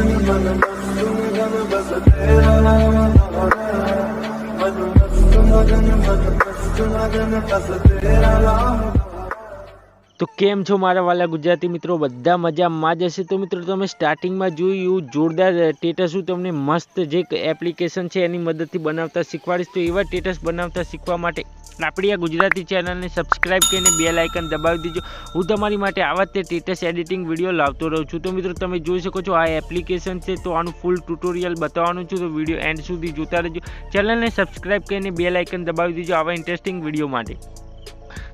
તો કેમ છો મારા વાલા ગુજરાતી મિત્રો, બધા મજામાં જ હશે। તો મિત્રો તમે સ્ટાર્ટિંગમાં જોયું જોરદાર સ્ટેટસ હું તમને મસ્ત જે એપ્લિકેશન છે એની મદદથી બનાવતા શીખવાડીશ। તો એવા સ્ટેટસ બનાવતા શીખવા માટે આપણી આ ગુજરાતી ચેનલને સબસ્ક્રાઇબ કરીને બેલ આઇકન દબાવી દેજો। હું તમારી માટે આવા તે સ્ટેટસ એડિટિંગ વિડીયો લાવતો રહું છું। તો મિત્રો તમે જોઈ શકો છો આ એપ્લિકેશન છે, તો આનું ફૂલ ટ્યુટોરિયલ બતાવવાનું છું, તો વિડીયો એન્ડ સુધી જોતા રહેજો। ચેનલને સબસ્ક્રાઇબ કરીને બેલ આઇકન દબાવી દેજો આવા ઇન્ટરેસ્ટિંગ વિડીયો માટે।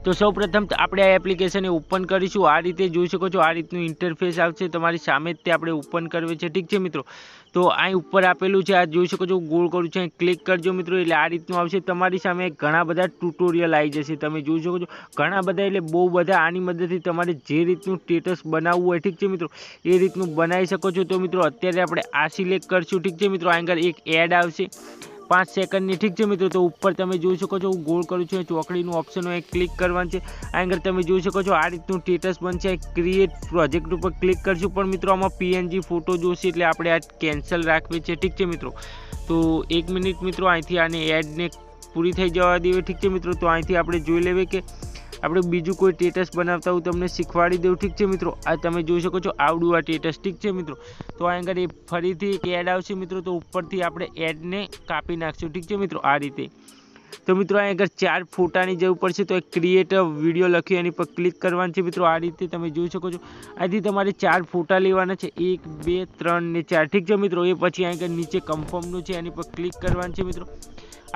તો સૌપ્રથમ આપણે આ એપ્લિકેશન ઓપન કરીશું। આ રીતે જોઈ શકો છો, આ રીતનું ઇન્ટરફેસ આવશે તમારી સામે જ, તે આપણે ઓપન કરવું છે, ઠીક છે મિત્રો। તો અહીં ઉપર આપેલું છે, આ જોઈ શકો છો, ગોળ કરું છું, અહીં ક્લિક કરજો મિત્રો, એટલે આ રીતનું આવશે તમારી સામે। ઘણા બધા ટ્યુટોરિયલ આવી જશે, તમે જોઈ શકો છો, ઘણા બધા એટલે બહુ બધા। આની મદદથી તમારે જે રીતનું સ્ટેટસ બનાવવું હોય, ઠીક છે મિત્રો, એ રીતનું બનાવી શકો છો। તો મિત્રો અત્યારે આપણે આ સિલેક્ટ કરશું, ઠીક છે મિત્રો। આગળ એક એડ આવશે 5 સેકન્ડની, ઠીક છે મિત્રો। તો ઉપર તમે જોઈ શકો છો, હું ગોળ કરું છું, ચોકડીનું ઓપ્શન હોય ક્લિક કરવાનું છે। આગળ તમે જોઈ શકો છો, આ રીતનું સ્ટેટસ બનશે। ક્રિએટ પ્રોજેક્ટ ઉપર ક્લિક કરશું, પણ મિત્રો આમાં PNG ફોટો જોશે, એટલે આપણે આ કેન્સલ રાખવી છે, ઠીક છે મિત્રો। તો 1 મિનિટ મિત્રો, અહીંથી આને એડને પૂરી થઈ જવા દેવી, ઠીક છે મિત્રો। તો અહીંથી આપણે જોઈ લેવી કે આપણે બીજું કોઈ સ્ટેટસ બનાવતા હું તમને શીખવાડી દઉં, ઠીક છે મિત્રો। આ તમે જોઈ શકો છો, આવડું આ સ્ટેટસ, ઠીક છે મિત્રો। તો આ આગળ ફરીથી એક એડ આવશે મિત્રો, તો ઉપરથી આપણે એડને કાપી નાખશું, ઠીક છે મિત્રો, આ રીતે। તો મિત્રો આ આગળ 4 ફોટાની જરૂર પડશે, તો એક ક્રિએટ વિડીયો લખ્યું એની પર ક્લિક કરવાનું છે મિત્રો, આ રીતે તમે જોઈ શકો છો। આથી તમારે 4 ફોટા લેવાના છે, 1 2 3 ને 4, ઠીક છે મિત્રો। એ પછી આગળ નીચે કન્ફર્મનું છે, એની પર ક્લિક કરવાનું છે મિત્રો।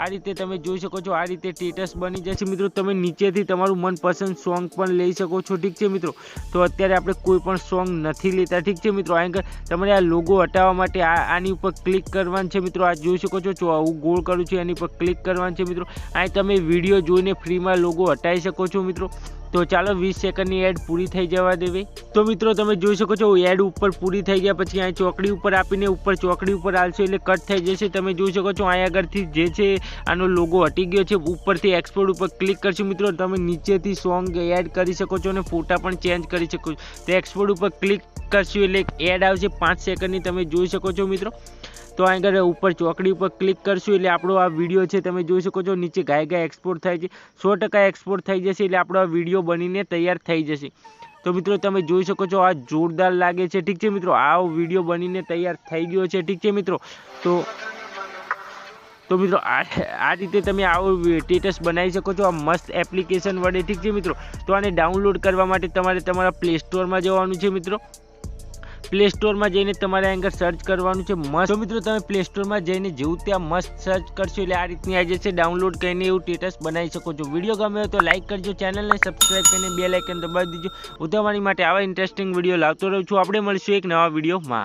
આ રીતે તમે જોઈ શકો છો, આ રીતે સ્ટેટસ બની જશે મિત્રો। તમે નીચેથી તમારું મનપસંદ સોંગ પણ લઈ શકો છો, ઠીક છે મિત્રો। તો અત્યારે આપણે કોઈ પણ સોંગ નથી લેતા, ઠીક છે મિત્રો। આગળ તમારે આ લોગો હટાવવા માટે આની ઉપર ક્લિક કરવાનું છે મિત્રો। આ જોઈ શકો છો, હું ગોળ કરું છું, એની પર ક્લિક કરવાનું છે મિત્રો। આ તમે વિડીયો જોઈને ફ્રીમાં લોગો હટાવી શકો છો મિત્રો। તો ચાલો 20 સેકન્ડની એડ પૂરી થઈ જવા દેવી। તો મિત્રો તમે જોઈ શકો છો, એડ ઉપર પૂરી થઈ ગયા પછી અહીં ચોકડી ઉપર આપીને ઉપર ચોકડી ઉપર આવશે એટલે કટ થઈ જશે। તમે જોઈ શકો છો, અહીં આગળથી જે છે આનો લોગો હટી ગયો છે। ઉપરથી એક્સપોર્ટ ઉપર ક્લિક કરશું મિત્રો, તમે નીચેથી સોંગ એડ કરી શકો છો અને ફોટા પણ ચેન્જ કરી શકો છો। તો એક્સપોર્ટ ઉપર ક્લિક કરશું એટલે એડ આવશે 5 સેકન્ડની, તમે જોઈ શકો છો મિત્રો। તો આગળ ઉપર ચોકડી ઉપર ક્લિક કરશું એટલે આપણો આ વિડીયો છે, તમે જોઈ શકો છો, નીચે ગાય એક્સપોર્ટ થાય છે, 100% એક્સપોર્ટ થઈ જશે, એટલે આપણો આ વિડીયો બનીને તૈયાર થઈ જશે। તો મિત્રો તમે જોઈ શકો છો, આ જોરદાર લાગે છે, ઠીક છે મિત્રો। આ વિડીયો બનીને તૈયાર થઈ ગયો છે, ઠીક છે મિત્રો। તો મિત્રો આ રીતે તમે આવો સ્ટેટસ બનાવી શકો છો આ મસ્ત એપ્લિકેશન વડે, ઠીક છે મિત્રો। તો આને ડાઉનલોડ કરવા માટે તમારે તમારા પ્લે સ્ટોરમાં જવાનું છે મિત્રો। પ્લે સ્ટોરમાં જઈને તમારે આગળ સર્ચ કરવાનું છે મસ્ત। તો મિત્રો તમે પ્લે સ્ટોરમાં જઈને જેવું ત્યાં મસ્ત સર્ચ કરશો એટલે આ રીતની આવી જશે, ડાઉનલોડ કરીને એવું સ્ટેટસ બનાવી શકો છો। વિડીયો ગમે હોય તો લાઇક કરજો, ચેનલને સબસ્ક્રાઇબ કરીને બેલ આઇકન દબાવી દેજો। હું તમારી માટે આવા ઇન્ટરેસ્ટિંગ વિડીયો લાવતો રહું છું। આપણે મળીશું એક નવા વિડીયોમાં।